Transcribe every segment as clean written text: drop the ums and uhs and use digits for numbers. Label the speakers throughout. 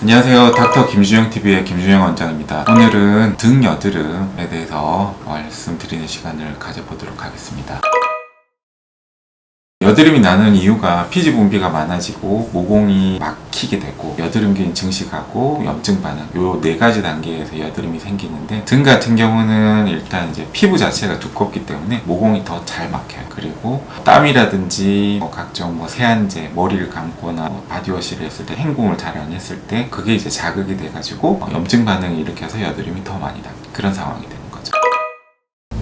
Speaker 1: 안녕하세요. 닥터 김준영TV의 김준영 원장입니다. 오늘은 등 여드름에 대해서 말씀드리는 시간을 가져보도록 하겠습니다. 여드름이 나는 이유가 피지 분비가 많아지고 모공이 막히게 되고 여드름균이 증식하고 염증 반응 요 네 가지 단계에서 여드름이 생기는데 등 같은 경우는 일단 이제 피부 자체가 두껍기 때문에 모공이 더 잘 막혀요. 그리고 땀이라든지 각종 세안제 머리를 감거나 바디워시를 했을 때 헹굼을 잘 안 했을 때 그게 이제 자극이 돼가지고 염증 반응을 일으켜서 여드름이 더 많이 나는 그런 상황이 되는 거죠.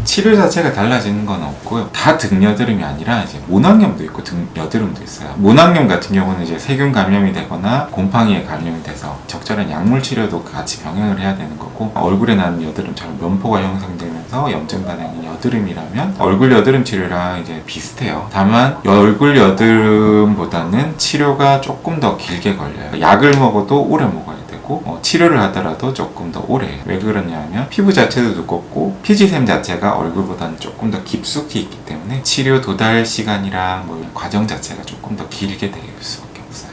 Speaker 1: 치료 자체가 달라지는 건 없고요. 다 등 여드름이 아니라 이제 모낭염도 있고 등 여드름도 있어요. 모낭염 같은 경우는 이제 세균 감염이 되거나 곰팡이에 감염이 돼서 적절한 약물 치료도 같이 병행을 해야 되는 거고, 얼굴에 나는 여드름처럼 면포가 형성되면서 염증 반응이 여드름이라면 얼굴 여드름 치료랑 이제 비슷해요. 다만 얼굴 여드름보다는 치료가 조금 더 길게 걸려요. 약을 먹어도 오래 먹어야 되고 치료를 하더라도 조금 더 오래 해요. 왜 그러냐면 피부 자체도 두껍고 피지샘 자체가 얼굴보다는 조금 더 깊숙이 있기 때문에 치료 도달 시간이랑 과정 자체가 조금 더 길게 될 수밖에 없어요.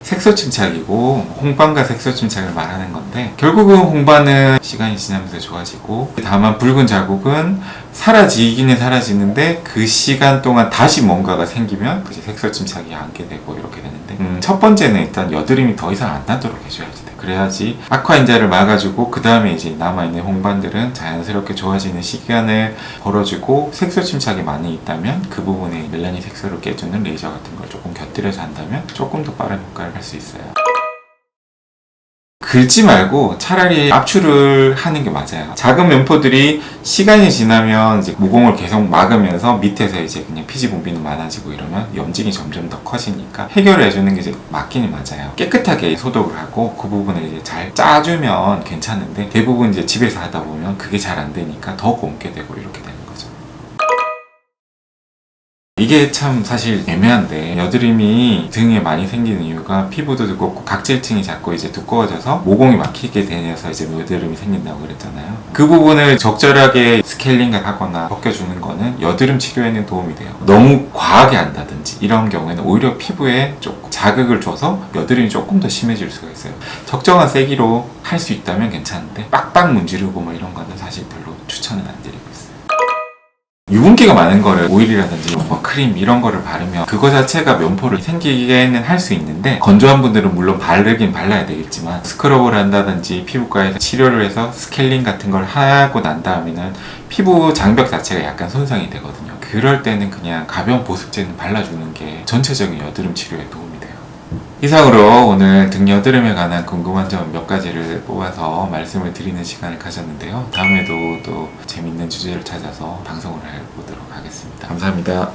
Speaker 1: 색소 침착이고 홍반과 색소 침착을 말하는 건데, 결국은 홍반은 시간이 지나면서 좋아지고 다만 붉은 자국은 사라지기는 사라지는데 그 시간 동안 다시 뭔가가 생기면 이제 색소 침착이 안게 되고 이렇게 되는데, 첫 번째는 일단 여드름이 더 이상 안 나도록 해줘야지 돼. 그래야지 악화인자를 막아주고 그 다음에 이제 남아있는 홍반들은 자연스럽게 좋아지는 시간을 벌어주고, 색소 침착이 많이 있다면 그 부분에 멜라닌 색소를 깨주는 레이저 같은 걸 조금 곁들여서 한다면 조금 더 빠른 효과를 할 수 있어요. 긁지 말고 차라리 압출을 하는 게 맞아요. 작은 면포들이 시간이 지나면 이제 모공을 계속 막으면서 밑에서 이제 그냥 피지 분비는 많아지고 이러면 염증이 점점 더 커지니까 해결을 해주는 게 이제 맞기는 맞아요. 깨끗하게 소독을 하고 그 부분을 이제 잘 짜주면 괜찮은데, 대부분 이제 집에서 하다 보면 그게 잘 안 되니까 더 곰게 되고 이렇게 되는 거죠. 이게 참 사실 애매한데, 여드름이 등에 많이 생기는 이유가 피부도 두껍고 각질층이 자꾸 이제 두꺼워져서 모공이 막히게 되면서 이제 여드름이 생긴다고 그랬잖아요. 그 부분을 적절하게 스케일링을 하거나 벗겨주는 거는 여드름 치료에는 도움이 돼요. 너무 과하게 한다든지 이런 경우에는 오히려 피부에 조금 자극을 줘서 여드름이 조금 더 심해질 수가 있어요. 적정한 세기로 할 수 있다면 괜찮은데 빡빡 문지르고 이런 거는 사실 별로 추천은 안 드리고 있어요. 유분기가 많은 거를 오일이라든지 크림 이런 거를 바르면 그거 자체가 면포를 생기게는 할 수 있는데, 건조한 분들은 물론 바르긴 발라야 되겠지만 스크럽을 한다든지 피부과에서 치료를 해서 스케일링 같은 걸 하고 난 다음에는 피부 장벽 자체가 약간 손상이 되거든요. 그럴 때는 그냥 가벼운 보습제는 발라주는 게 전체적인 여드름 치료에 도움이 돼요. 이상으로 오늘 등 여드름에 관한 궁금한 점 몇 가지를 뽑아서 말씀을 드리는 시간을 가졌는데요. 다음에도 또 재밌는 주제를 찾아서 방송을 해보도록 하겠습니다. 감사합니다.